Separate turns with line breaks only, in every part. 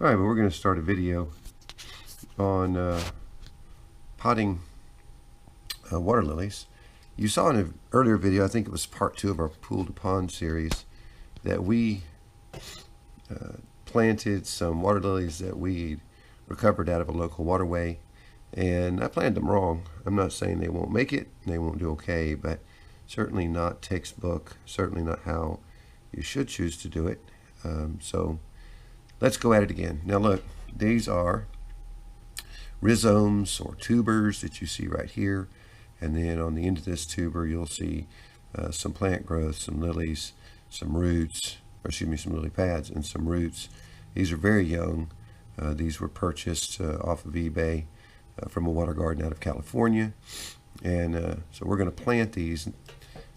Alright, but we're going to start a video on potting water lilies. You saw in an earlier video, I think it was part 2 of our pool to pond series, that we planted some water lilies that we recovered out of a local waterway, and I planted them wrong. I'm not saying they won't make it, they won't do okay, but certainly not textbook, certainly not how you should choose to do it. So let's go at it again. Now look, these are rhizomes or tubers that you see right here, and then on the end of this tuber you'll see some plant growth, some lilies, some roots, or excuse me, some lily pads and some roots. These are very young. These were purchased off of eBay from a water garden out of California, and so we're going to plant these. A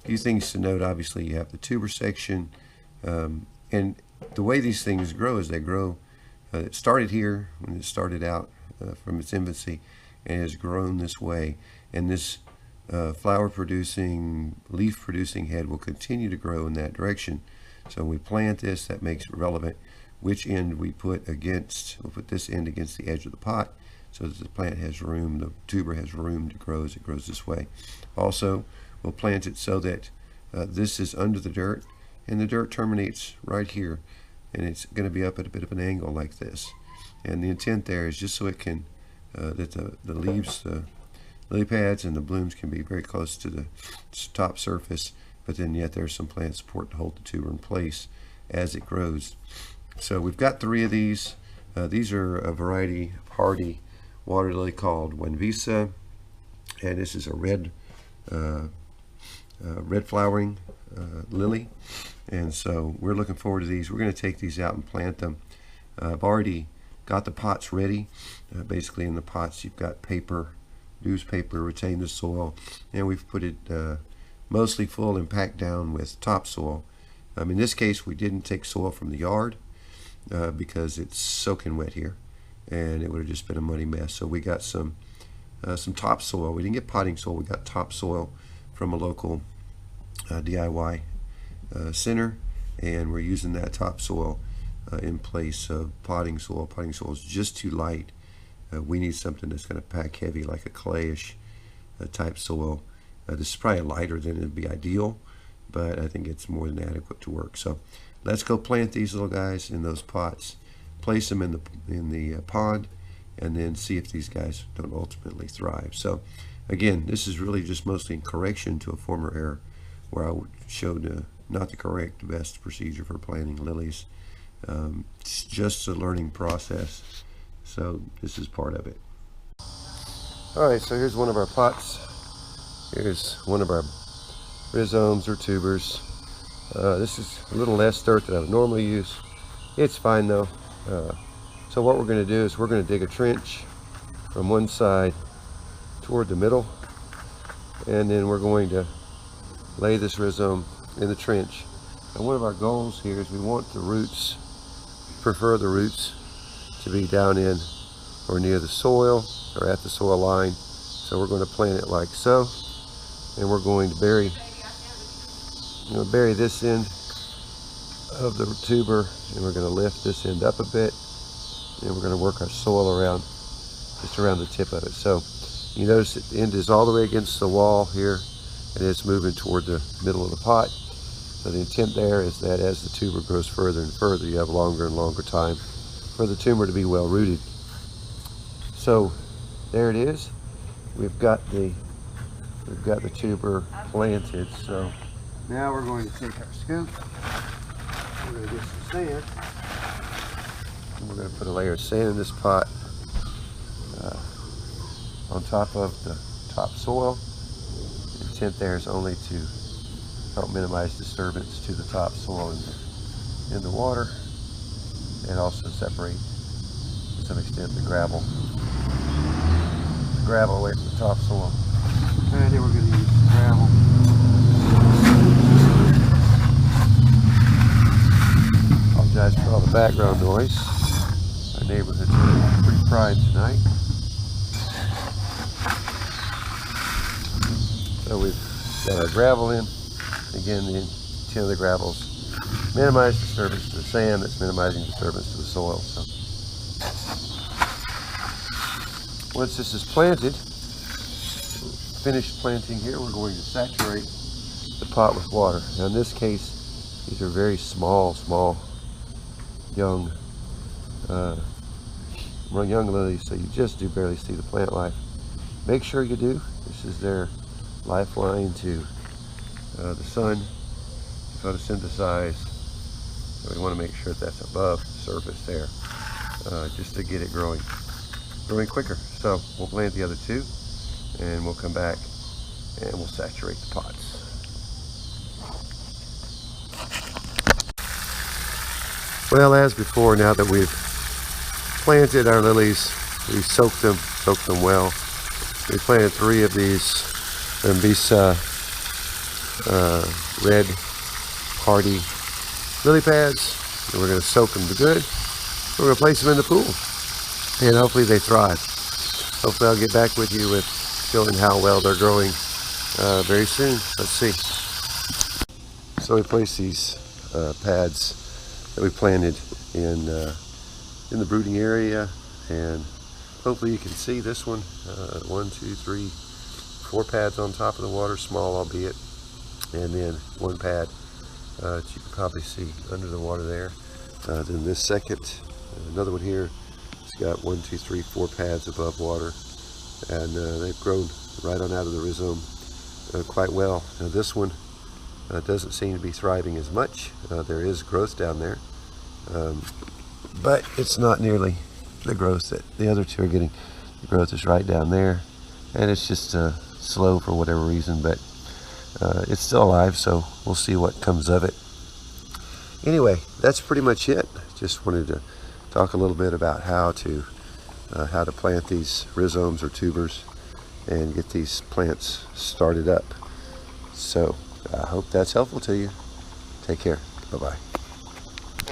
few things to note: obviously you have the tuber section, and the way these things grow is they grow. It started here when it started out from its infancy, and has grown this way. And this flower-producing, leaf-producing head will continue to grow in that direction. So when we plant this, that makes it relevant which end we put against. We'll put this end against the edge of the pot, so that the plant has room, the tuber has room to grow as it grows this way. Also, we'll plant it so that this is under the dirt, and the dirt terminates right here, and it's going to be up at a bit of an angle like this. And the intent there is just so it can, that the leaves, the lily pads and the blooms can be very close to the top surface, but then yet there's some plant support to hold the tuber in place as it grows. So we've got 3 of these. These are a variety hardy water lily called Wenvisa, and this is a red flowering lily, and so we're looking forward to these. We're going to take these out and plant them. I've already got the pots ready. Basically in the pots you've got paper, newspaper, retain the soil, and we've put it mostly full and packed down with topsoil. In this case we didn't take soil from the yard because it's soaking wet here, and it would have just been a muddy mess. So we got some topsoil. We didn't get potting soil, we got topsoil from a local DIY center, and we're using that topsoil in place of potting soil. Potting soil is just too light. We need something that's going to pack heavy, like a clayish type soil. This is probably lighter than it'd be ideal, but I think it's more than adequate to work. So let's go plant these little guys in those pots, place them in the pond, and then see if these guys don't ultimately thrive. So again, this is really just mostly in correction to a former error where I showed not the correct best procedure for planting lilies. It's just a learning process, so this is part of it. Alright, so here's one of our pots. Here's one of our rhizomes or tubers. This is a little less dirt than I would normally use. It's fine though. So what we're going to do is we're going to dig a trench from one side toward the middle, and then we're going to lay this rhizome in the trench. And one of our goals here is we want the roots, prefer the roots to be down in or near the soil or at the soil line. So we're going to plant it like so, and we're going to bury this end of the tuber, and we're going to lift this end up a bit, and we're going to work our soil around, just around the tip of it. So you notice that the end is all the way against the wall here, and it's moving toward the middle of the pot. So the intent there is that as the tuber grows further and further, you have longer and longer time for the tuber to be well rooted. So there it is. We've got the tuber planted. So now we're going to take our scoop. We're going to get some sand. And we're going to put a layer of sand in this pot on top of the topsoil. The intent there is only to help minimize disturbance to the topsoil in the water, and also separate to some extent the gravel away from the topsoil. And then we're going to use the gravel. Apologize for all the background noise. Our neighborhood's pretty pride tonight. So we've got our gravel in. Again, the intent of the gravel is minimize disturbance to the sand, that's minimizing disturbance to the soil. So Once this is planted, finished planting here, we're going to saturate the pot with water. Now in this case, these are very small young lilies, so you just do barely see the plant life. Make sure you do. This is their lifeline to the sun, photosynthesize. So we want to make sure that that's above the surface there, just to get it growing quicker. So we'll plant the other two, and we'll come back and we'll saturate the pots. Well, as before, now that we've planted our lilies, we soaked them well. We planted 3 of these red hardy lily pads, and we're going to soak them to good. We're going to place them in the pool, and hopefully they thrive. Hopefully I'll get back with you with showing how well they're growing very soon. Let's see. So we placed these pads that we planted in the brooding area, and hopefully you can see this one. 1, 2, 3, 4 pads on top of the water, small albeit, and then 1 pad that you can probably see under the water there. Then this second, another one here, it's got 1, 2, 3, 4 pads above water, and they've grown right on out of the rhizome quite well. Now this one doesn't seem to be thriving as much. There is growth down there, but it's not nearly the growth that the other 2 are getting. The growth is right down there, and it's just slow for whatever reason, but it's still alive, so we'll see what comes of it. Anyway, that's pretty much it. Just wanted to talk a little bit about how to plant these rhizomes or tubers and get these plants started up. So I hope that's helpful to you. Take care. Bye-bye.